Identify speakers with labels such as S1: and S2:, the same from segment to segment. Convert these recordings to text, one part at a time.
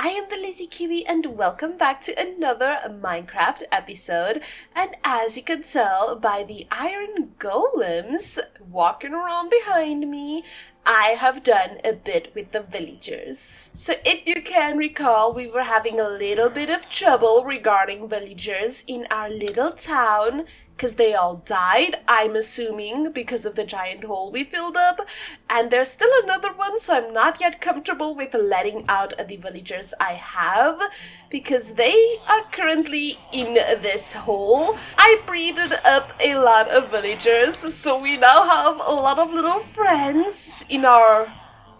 S1: I am the Lazy Kiwi and welcome back to another Minecraft episode. And as you can tell by the iron golems walking around behind me, I have done a bit with the villagers. So if you can recall, we were having a little bit of trouble regarding villagers in our little town because they all died, I'm assuming, because of the giant hole we filled up. And there's still another one, so I'm not yet comfortable with letting out the villagers I have because they are currently in this hole. I breeded up a lot of villagers, so we now have a lot of little friends in our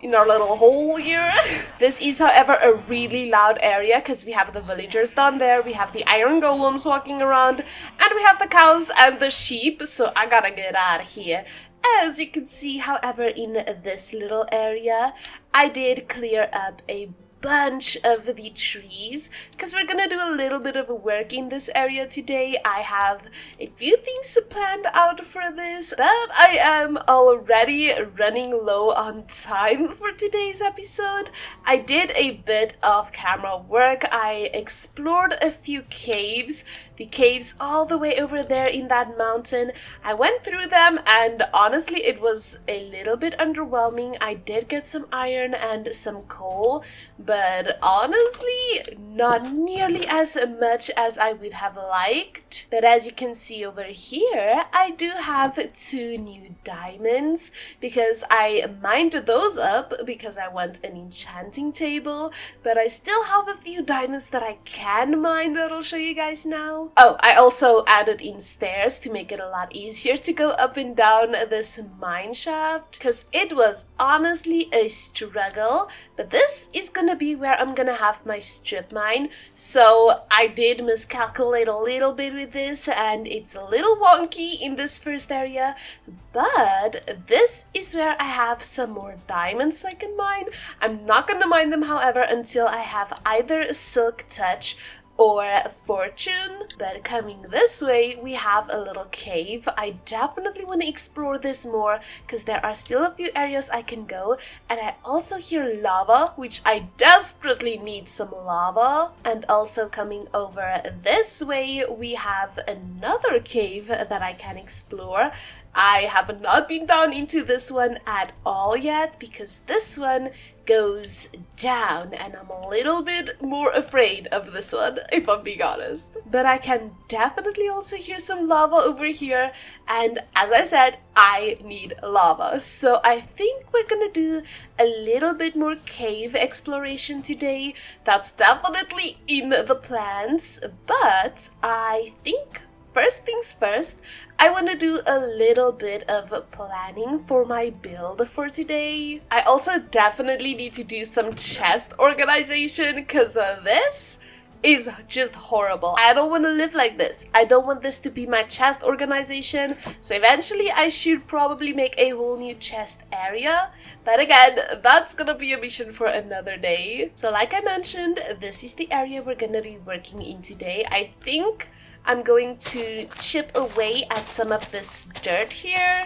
S1: little hole here. This is, however, a really loud area because we have the villagers down there, we have the iron golems walking around, and we have the cows and the sheep, so I gotta get out of here. As you can see, however, in this little area, I did clear up a bunch of the trees because we're gonna do a little bit of work in this area today. I have a few things planned out for this, but I am already running low on time for today's episode. I did a bit of camera work. I explored a few caves, the caves all the way over there in that mountain. I went through them and honestly it was a little bit underwhelming. I did get some iron and some coal, but honestly not nearly as much as I would have liked. But as you can see over here, I do have 2 new diamonds because I mined those up because I want an enchanting table, but I still have a few diamonds that I can mine that I'll show you guys now. Oh, I also added in stairs to make it a lot easier to go up and down this mine shaft because it was honestly a struggle, but this is gonna be where I'm gonna have my strip mine. So I did miscalculate a little bit with this and it's a little wonky in this first area, but this is where I have some more diamonds I can mine. I'm not gonna mine them, however, until I have either Silk Touch or Fortune. But coming this way, we have a little cave. I definitely want to explore this more because there are still a few areas I can go, and I also hear lava, which I desperately need some lava. And also coming over this way, we have another cave that I can explore. I have not been down into this one at all yet because this one goes down and I'm a little bit more afraid of this one, if I'm being honest. But I can definitely also hear some lava over here, and as I said, I need lava. So I think we're gonna do a little bit more cave exploration today. That's definitely in the plans, but I think first things first, I want to do a little bit of planning for my build for today. I also definitely need to do some chest organization because this is just horrible. I don't want to live like this. I don't want this to be my chest organization. So eventually I should probably make a whole new chest area. But again, that's gonna be a mission for another day. So like I mentioned, this is the area we're gonna be working in today. I think I'm going to chip away at some of this dirt here.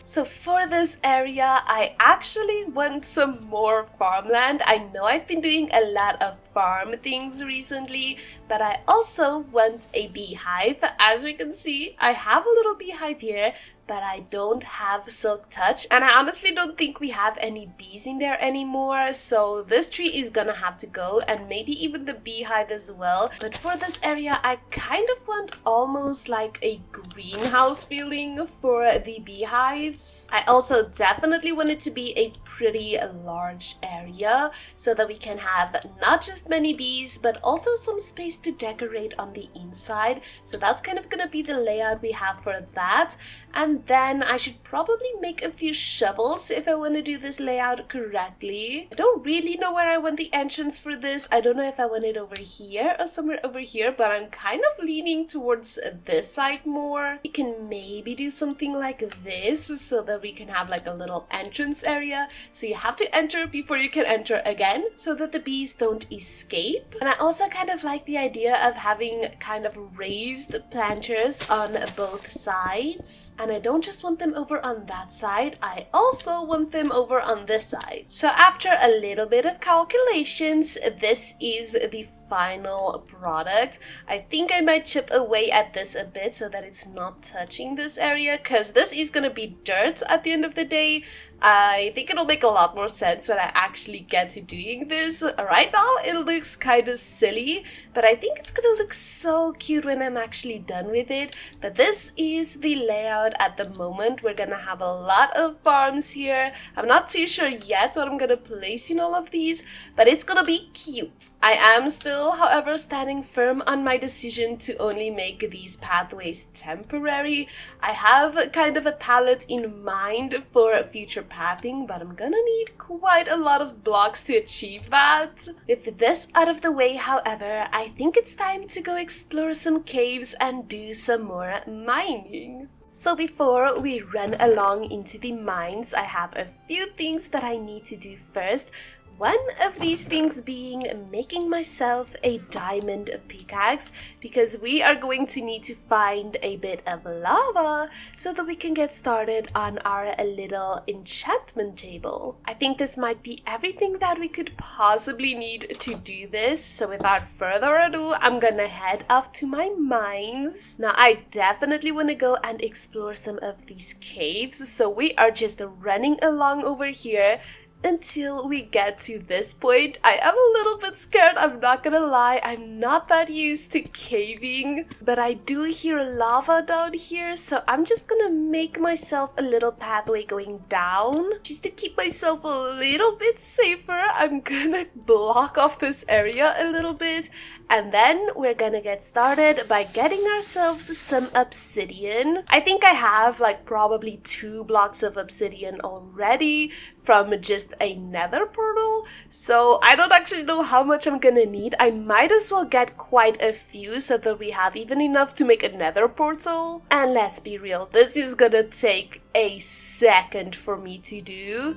S1: So for this area, I actually want some more farmland. I know I've been doing a lot of farm things recently, but I also want a beehive. As we can see, I have a little beehive here, but I don't have Silk Touch, and I honestly don't think we have any bees in there anymore, so this tree is gonna have to go, and maybe even the beehive as well. But for this area, I kind of want almost like a greenhouse feeling for the beehives. I also definitely want it to be a pretty large area so that we can have not just many bees, but also some space to decorate on the inside. So that's kind of gonna be the layout we have for that. And then I should probably make a few shovels if I want to do this layout correctly. I don't really know where I want the entrance for this. I don't know if I want it over here or somewhere over here, but I'm kind of leaning towards this side more. We can maybe do something like this so that we can have like a little entrance area. So you have to enter before you can enter again so that the bees don't escape escape. And I also kind of like the idea of having kind of raised planters on both sides. And I don't just want them over on that side, I also want them over on this side. So after a little bit of calculations, this is the final product. I think I might chip away at this a bit so that it's not touching this area, because this is gonna be dirt at the end of the day. I think it'll make a lot more sense when I actually get to doing this. Right now it looks kind of silly, but I think it's gonna look so cute when I'm actually done with it. But this is the layout at the moment. We're gonna have a lot of farms here. I'm not too sure yet what I'm gonna place in all of these, but it's gonna be cute. I am still, however, standing firm on my decision to only make these pathways temporary. I have kind of a palette in mind for future pathing, but I'm gonna need quite a lot of blocks to achieve that. With this out of the way, however, I think it's time to go explore some caves and do some more mining. So before we run along into the mines, I have a few things that I need to do first. One of these things being making myself a diamond pickaxe, because we are going to need to find a bit of lava so that we can get started on our little enchantment table. I think this might be everything that we could possibly need to do this. So without further ado, I'm gonna head off to my mines. Now I definitely want to go and explore some of these caves, so we are just running along over here until we get to this point. I am a little bit scared, I'm not gonna lie. I'm not that used to caving, but I do hear lava down here, so I'm just gonna make myself a little pathway going down just to keep myself a little bit safer. I'm gonna block off this area a little bit, and then we're gonna get started by getting ourselves some obsidian. I think I have like probably 2 blocks of obsidian already from just a nether portal, so I don't actually know how much I'm gonna need. I might as well get quite a few so that we have even enough to make a nether portal. And let's be real, this is gonna take a second for me to do.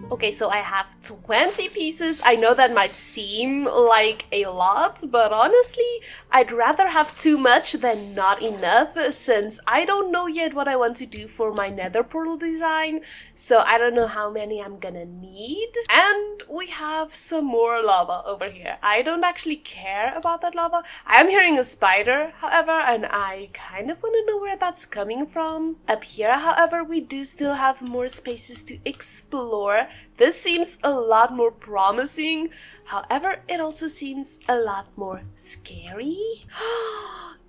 S1: Okay, so I have 20 pieces. I know that might seem like a lot, but honestly, I'd rather have too much than not enough, since I don't know yet what I want to do for my nether portal design, so I don't know how many I'm gonna need. And we have some more lava over here. I don't actually care about that lava. I am hearing a spider, however, and I kind of want to know where that's coming from. Up here, however, we do still have more spaces to explore. This seems a lot more promising, however, it also seems a lot more scary.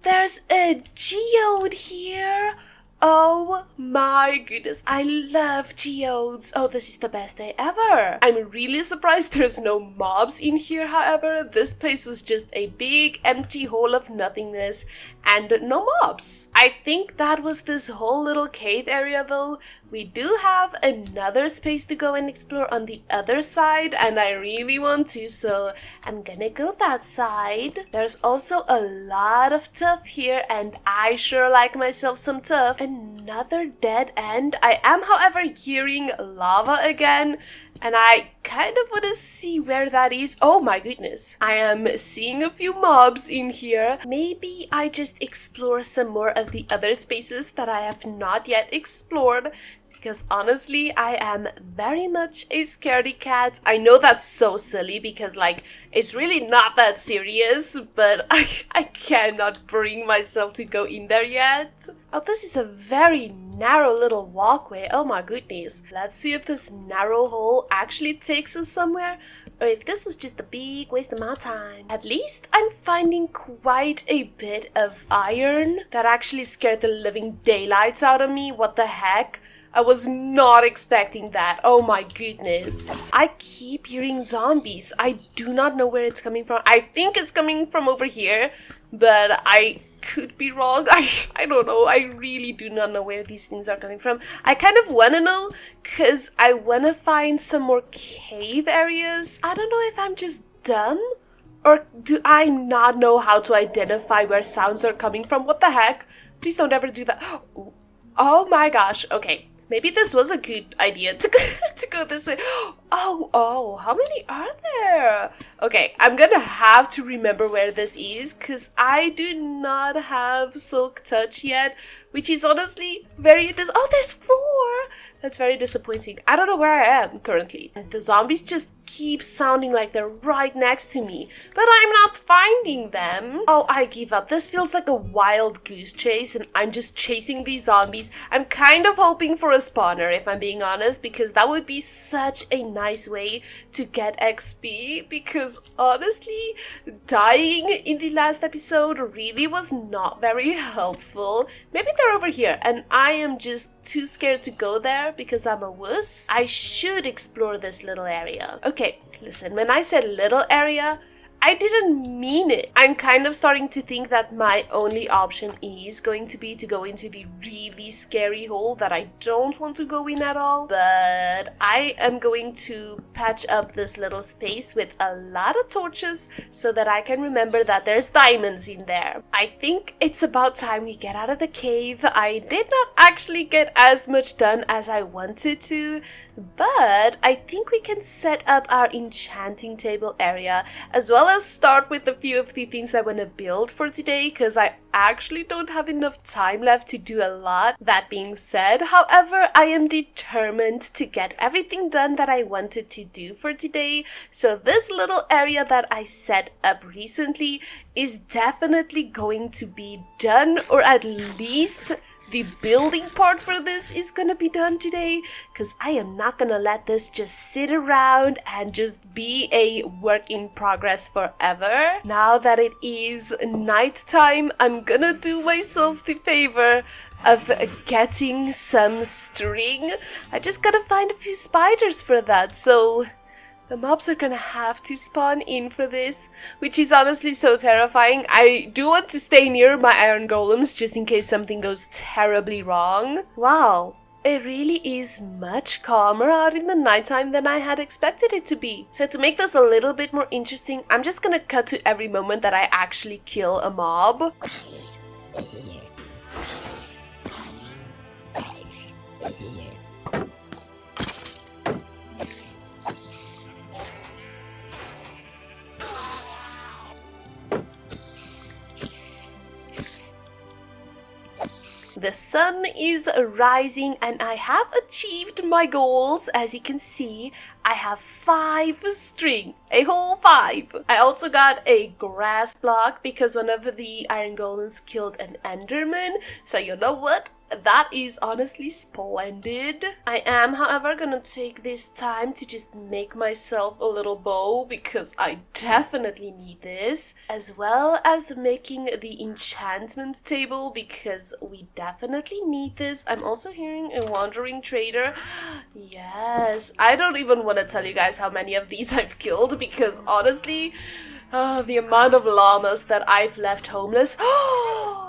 S1: There's a geode here! Oh my goodness, I love geodes. Oh, this is the best day ever. I'm really surprised there's no mobs in here, however. This place was just a big empty hole of nothingness and no mobs. I think that was this whole little cave area though. We do have another space to go and explore on the other side, and I really want to, so I'm gonna go that side. There's also a lot of tuff here, and I sure like myself some tuff. Another dead end. I am, however, hearing lava again, and I kind of want to see where that is. Oh my goodness. I am seeing a few mobs in here. Maybe I just explore some more of the other spaces that I have not yet explored, because honestly, I am very much a scaredy cat. I know that's so silly because, like, it's really not that serious, but I cannot bring myself to go in there yet. Oh, this is a very narrow little walkway. Oh my goodness. Let's see if this narrow hole actually takes us somewhere, or if this was just a big waste of my time. At least I'm finding quite a bit of iron. That actually scared the living daylights out of me. What the heck? I was not expecting that. Oh my goodness. I keep hearing zombies. I do not know where it's coming from. I think it's coming from over here, but I could be wrong. I don't know. I really do not know where these things are coming from. I kind of want to know because I want to find some more cave areas. I don't know if I'm just dumb or do I not know how to identify where sounds are coming from. What the heck? Please don't ever do that. Oh my gosh. Okay. Maybe this was a good idea to go this way. Oh, how many are there? Okay, I'm gonna have to remember where this is because I do not have Silk Touch yet, which is honestly very there's 4! That's very disappointing. I don't know where I am currently. The zombies just keep sounding like they're right next to me, but I'm not finding them. Oh, I give up. This feels like a wild goose chase and I'm just chasing these zombies. I'm kind of hoping for a spawner if I'm being honest, because that would be such a nice way to get XP, because honestly, dying in the last episode really was not very helpful. Maybe they're over here and I am just too scared to go there because I'm a wuss. I should explore this little area. Okay, listen, when I said little area, I didn't mean it. I'm kind of starting to think that my only option is going to be to go into the really scary hole that I don't want to go in at all. But I am going to patch up this little space with a lot of torches so that I can remember that there's diamonds in there. I think it's about time we get out of the cave. I did not actually get as much done as I wanted to, but I think we can set up our enchanting table area as well as start with a few of the things I want to build for today, because I actually don't have enough time left to do a lot. That being said, however, I am determined to get everything done that I wanted to do for today. So this little area that I set up recently is definitely going to be done, or at least the building part for this is gonna be done today, because I am not gonna let this just sit around and just be a work in progress forever. Now that it is nighttime, I'm gonna do myself the favor of getting some string. I just gotta find a few spiders for that, so the mobs are gonna have to spawn in for this, which is honestly so terrifying. I do want to stay near my iron golems just in case something goes terribly wrong. Wow, it really is much calmer out in the nighttime than I had expected it to be. So to make this a little bit more interesting, I'm just gonna cut to every moment that I actually kill a mob. The sun is rising and I have achieved my goals. As you can see, I have 5 string, a whole 5. I also got a grass block because one of the iron golems killed an enderman. So you know what? That is honestly splendid. I am, however, gonna take this time to just make myself a little bow because I definitely need this, as well as making the enchantment table because we definitely need this. I'm also hearing a wandering trader. Yes, I don't even want to tell you guys how many of these I've killed because honestly, the amount of llamas that I've left homeless.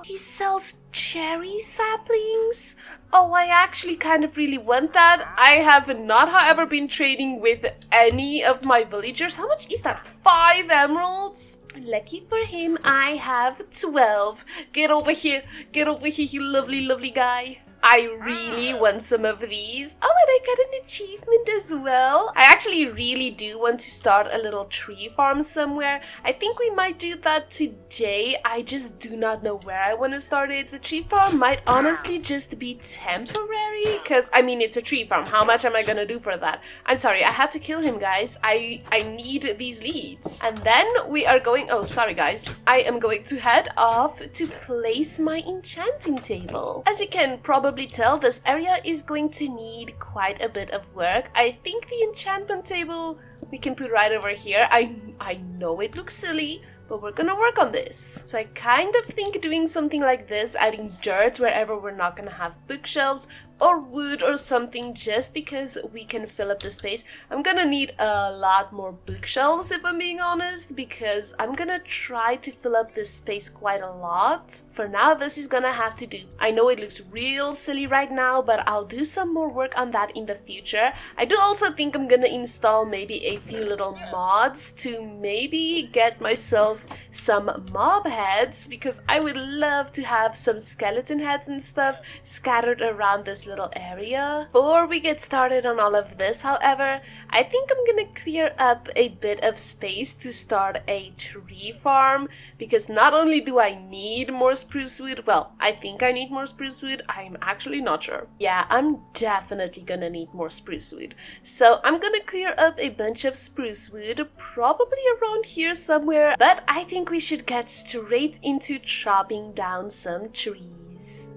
S1: He sells cherry saplings? Oh, I actually kind of really want that. I have not, however, been trading with any of my villagers. How much is that? 5 emeralds? Lucky for him, I have 12. Get over here, you lovely, lovely guy. I really want some of these. Oh, and I got an achievement as well. I actually really do want to start a little tree farm somewhere. I think we might do that today. I just do not know where I want to start it. The tree farm might honestly just be temporary because, I mean, it's a tree farm. How much am I gonna do for that? I'm sorry, I had to kill him, guys. I need these leads. And then we are going... Oh, sorry, guys. I am going to head off to place my enchanting table. As you can probably tell, this area is going to need quite a bit of work. I think the enchantment table we can put right over here. I know it looks silly, but we're gonna work on this. So I kind of think doing something like this, adding dirt wherever we're not gonna have bookshelves, or wood or something, just because we can fill up the space. I'm gonna need a lot more bookshelves, if I'm being honest, because I'm gonna try to fill up this space quite a lot. For now, this is gonna have to do. I know it looks real silly right now, but I'll do some more work on that in the future. I do also think I'm gonna install maybe a few little mods to maybe get myself some mob heads, because I would love to have some skeleton heads and stuff scattered around this little area. Before we get started on all of this, however, I think I'm gonna clear up a bit of space to start a tree farm, because not only do I need more spruce wood, well, I think I need more spruce wood, I'm actually not sure. Yeah, I'm definitely gonna need more spruce wood. So I'm gonna clear up a bunch of spruce wood, probably around here somewhere, but I think we should get straight into chopping down some trees.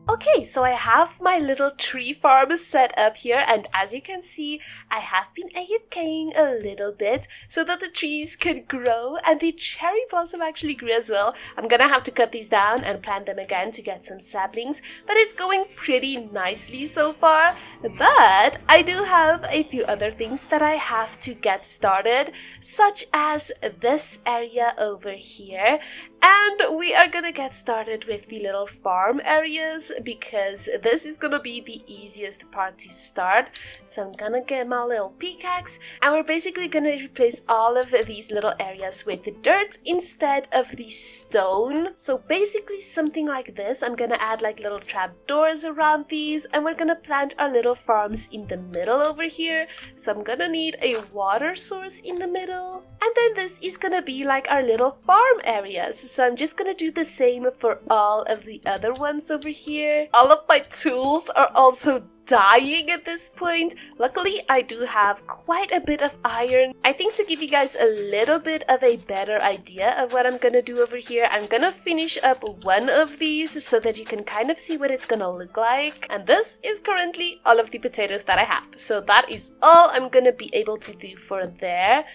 S1: Okay, so I have my little tree farm set up here, and as you can see, I have been AFKing a little bit so that the trees can grow, and the cherry blossom actually grew as well. I'm gonna have to cut these down and plant them again to get some saplings, but it's going pretty nicely so far. But I do have a few other things that I have to get started, such as this area over here. And we are gonna get started with the little farm areas, because this is gonna be the easiest part to start. So I'm gonna get my little pickaxe, and we're basically gonna replace all of these little areas with the dirt instead of the stone. So basically something like this. I'm gonna add like little trapdoors around these, and we're gonna plant our little farms in the middle over here. So I'm gonna need a water source in the middle, and then this is gonna be like our little farm areas. So I'm just gonna do the same for all of the other ones over here. All of my tools are also dying at this point. Luckily, I do have quite a bit of iron. I think to give you guys a little bit of a better idea of what I'm gonna do over here, I'm gonna finish up one of these so that you can kind of see what it's gonna look like. And this is currently all of the potatoes that I have. So that is all I'm gonna be able to do for there.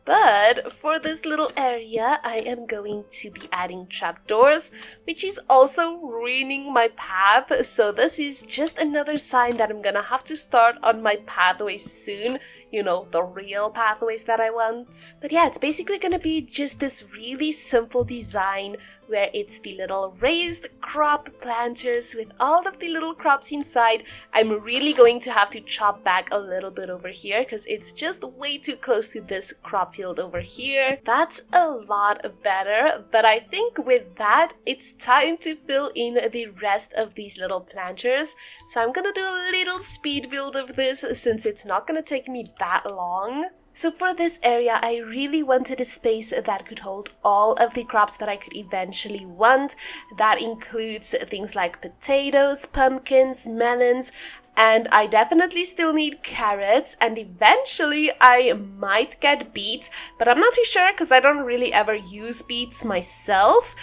S1: But for this little area, I am going to be adding trapdoors, which is also ruining my path. So this is just another sign that I'm gonna have to start on my pathways soon. You know, the real pathways that I want. But yeah, it's basically gonna be just this really simple design where it's the little raised crop planters with all of the little crops inside. I'm really going to have to chop back a little bit over here because it's just way too close to this crop field over here. That's a lot better, but I think with that, it's time to fill in the rest of these little planters. So I'm gonna do a little speed build of this since it's not gonna take me that long. So for this area, I really wanted a space that could hold all of the crops that I could eventually want. That includes things like potatoes, pumpkins, melons, and I definitely still need carrots, and eventually I might get beets, but I'm not too sure because I don't really ever use beets myself.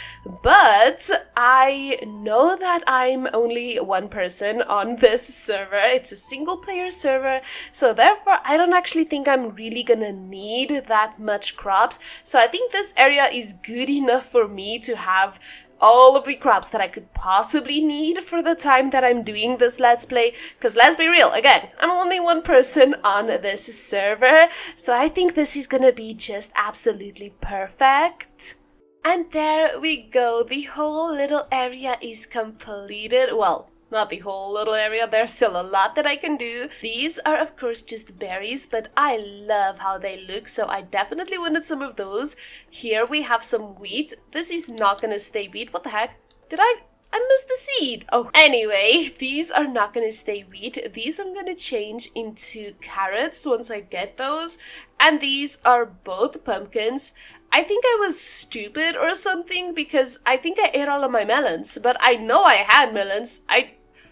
S1: But I know that I'm only one person on this server. It's a single player server, so therefore I don't actually think I'm really gonna need that much crops. So I think this area is good enough for me to have all of the crops that I could possibly need for the time that I'm doing this Let's Play. Because let's be real, again, I'm only one person on this server, so I think this is gonna be just absolutely perfect. And there we go, the whole little area is completed. Well, not the whole little area, there's still a lot that I can do. These are of course just berries, but I love how they look, so I definitely wanted some of those. Here we have some wheat. This is not gonna stay wheat. What the heck? I missed the seed. Oh, anyway, these are not gonna stay wheat. These I'm gonna change into carrots once I get those. And these are both pumpkins. I think I was stupid or something because I think I ate all of my melons, but I know I had melons.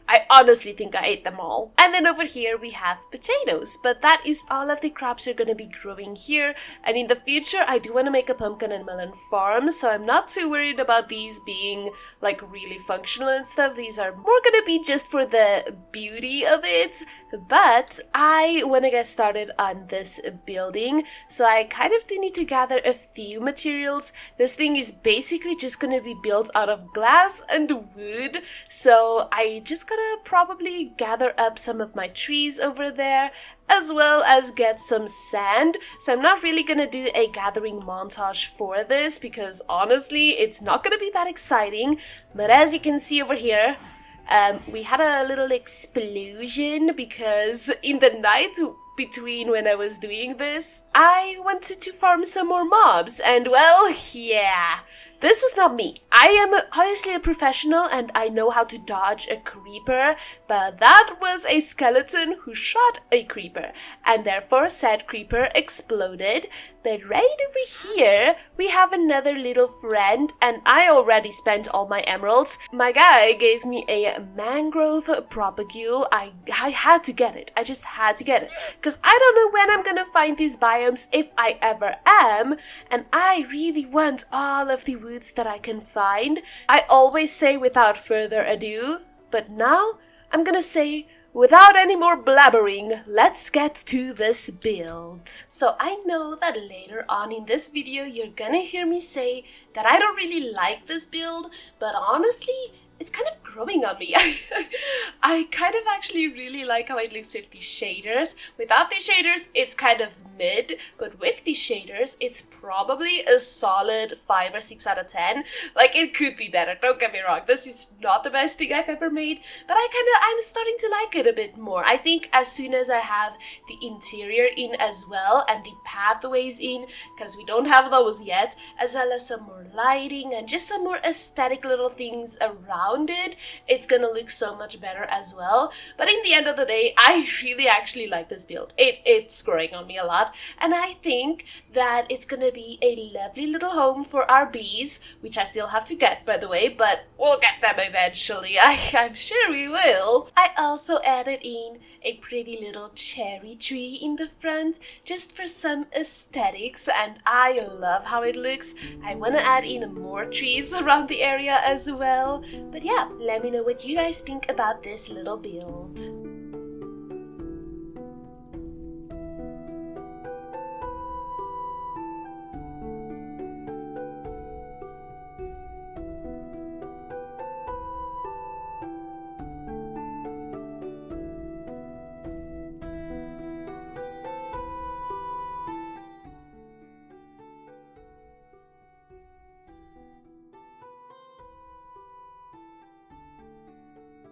S1: I honestly think I ate them all. And then over here we have potatoes, but that is all of the crops are gonna be growing here. And in the future, I do want to make a pumpkin and melon farm, so I'm not too worried about these being like really functional and stuff. These are more gonna be just for the beauty of it. But I want to get started on this building, so I kind of do need to gather a few materials. This thing is basically just gonna be built out of glass and wood, so I just gotta probably gather up some of my trees over there, as well as get some sand. So I'm not really gonna do a gathering montage for this because honestly it's not gonna be that exciting. But as you can see over here, we had a little explosion because in the night between when I was doing this, I wanted to farm some more mobs, and well, yeah, this was not me. I am obviously a professional and I know how to dodge a creeper, but that was a skeleton who shot a creeper, and therefore said creeper exploded. But right over here, we have another little friend, and I already spent all my emeralds. My guy gave me a mangrove propagule. I had to get it. I just had to get it. Because I don't know when I'm gonna find these biomes, if I ever am, and I really want all of the woods that I can find. I always say without further ado, but now I'm gonna say without any more blabbering, let's get to this build. So I know that later on in this video you're gonna hear me say that I don't really like this build, but honestly, it's kind of growing on me. I kind of actually really like how it looks with these shaders. Without these shaders, it's kind of mid, but with these shaders, it's probably a solid 5 or 6 out of 10. Like, it could be better, don't get me wrong. This is not the best thing I've ever made, but I'm starting to like it a bit more. I think as soon as I have the interior in as well, and the pathways in, because we don't have those yet, as well as some more lighting, and just some more aesthetic little things around it, it's gonna look so much better as well. But in the end of the day, I really actually like this build. It's growing on me a lot, and I think that it's gonna be a lovely little home for our bees, which I still have to get, by the way, but we'll get them eventually. I'm sure we will. I also added in a pretty little cherry tree in the front, just for some aesthetics, and I love how it looks. I want to add in more trees around the area as well. But yeah, let me know what you guys think about this little build.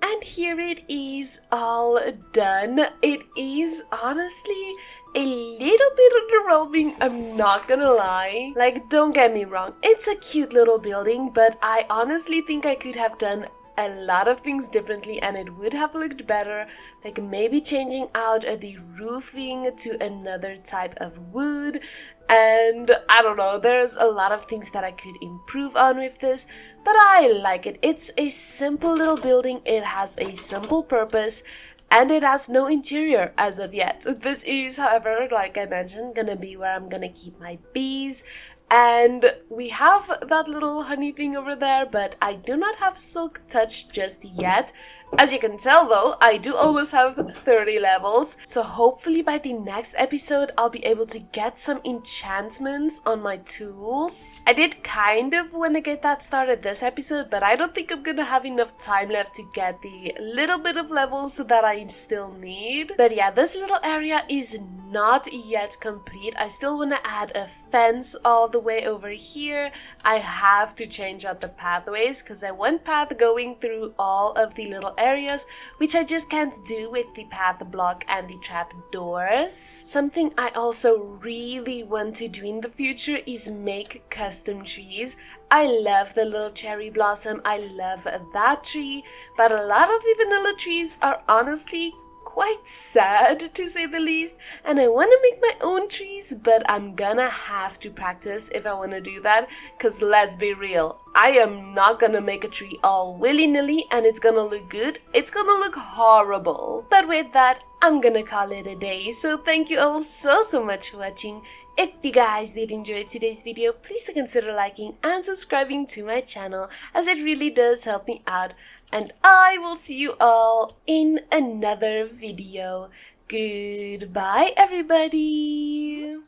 S1: And here it is all done. It is honestly a little bit underwhelming, I'm not gonna lie. Like, don't get me wrong, it's a cute little building, but I honestly think I could have done a lot of things differently and it would have looked better, like maybe changing out the roofing to another type of wood, and I don't know, there's a lot of things that I could improve on with this, but I like it. It's a simple little building, it has a simple purpose, and it has no interior as of yet. This is, however, like I mentioned, gonna be where I'm gonna keep my bees. And we have that little honey thing over there, but I do not have silk touch just yet. As you can tell though, I do almost have 30 levels, so hopefully by the next episode I'll be able to get some enchantments on my tools. I did kind of want to get that started this episode, but I don't think I'm gonna have enough time left to get the little bit of levels that I still need. But yeah, this little area is not yet complete. I still want to add a fence all the way over here. I have to change out the pathways because I want path going through all of the little areas, which I just can't do with the path block and the trap doors. Something I also really want to do in the future is make custom trees. I love the little cherry blossom, I love that tree, but a lot of the vanilla trees are honestly quite sad to say the least, and I want to make my own trees, but I'm gonna have to practice if I want to do that, because let's be real, I am not gonna make a tree all willy-nilly and it's gonna look good, it's gonna look horrible. But with that, I'm gonna call it a day, so thank you all so much for watching. If you guys did enjoy today's video, please consider liking and subscribing to my channel, as it really does help me out. And I will see you all in another video. Goodbye, everybody!